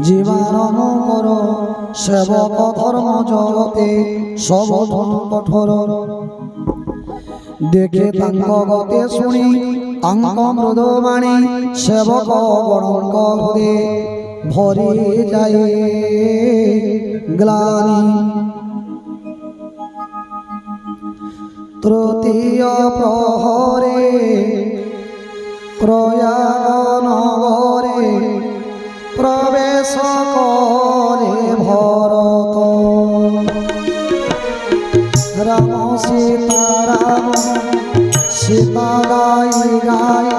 জীবারম কর সেবক ধর্ম জগতে সবধন কঠোর দেখে তাঙ্ক গতে শুনি তাঙ্ক মৃদবাণী সেবক গণঙ্গ হৃদে ভরি যায় গ্লানি তৃতীয় প্রহরে প্রয়াগ নগরে প্রবেশ করে ভরত রাম সীতারাম সীতা গাই গাই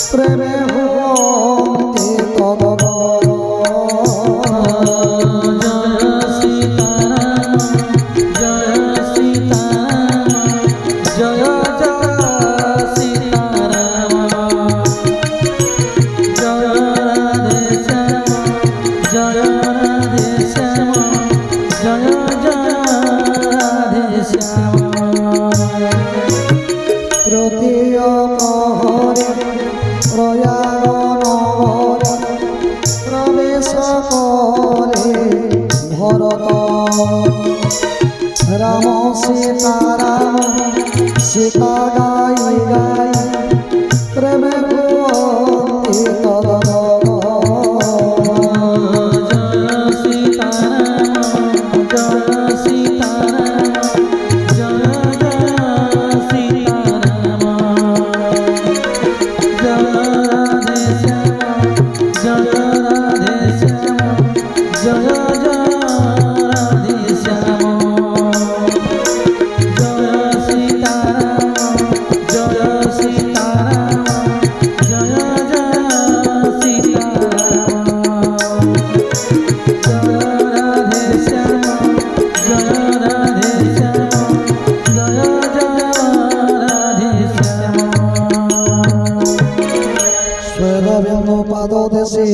প্রেমে হুয়ন্তে তদগ তৃতীয় প্রহরে প্রয়াগ নগরে প্রবেশ করে ভরত রাম সীতারাম সীতা গাই গাই প্রেমে হুয়ন্তে তদগ পাদ দেশে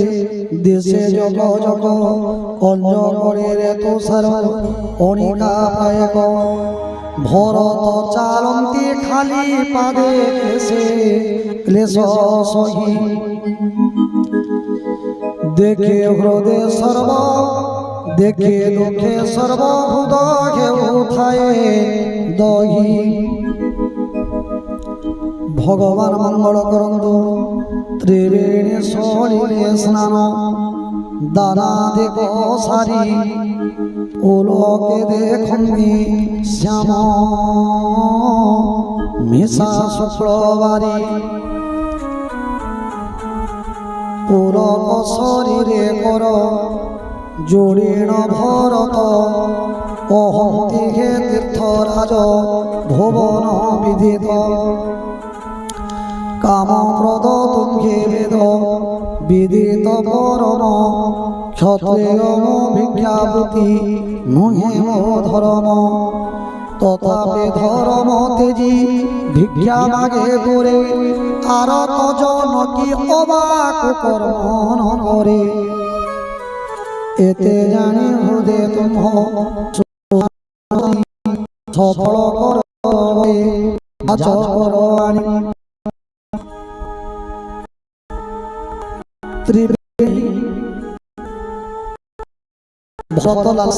দেশে জগ জগ কঞ্জ করে রে তুষার অনিকা পায়ক ভরত চালন্তি খালি পাদে ক্লেশে ক্লেশ সহি দেখে হৃদে সর্ব দেখে দুঃখে সর্বভূত ঘেউ থায়ে দহি ভগবান মঙ্গল করন্তু ত্রিবেণী শরীরে স্নান দানা দেখ সারি ওলোকে দেখন্তি শ্যাম মিশা শুক্রবারী পুরক শরীরে কর যোড়িণ ভরত অহন্তি হে তীর্থরাজ ভুবন বিদিত কামপ্রদ তুঙ্গে বেদ বিদিত পরম ক্ষত্রিয় ভিক্ষাবৃত্তি নহে ধর্ম তথাপি ধর্ম তেজি ভিক্ষা মাগে করে আর কজন কি অবাক কর্ম করে এতে জানি হৃদে তুম সফল করে আচরণী ত্রিবেণী ভরতলাল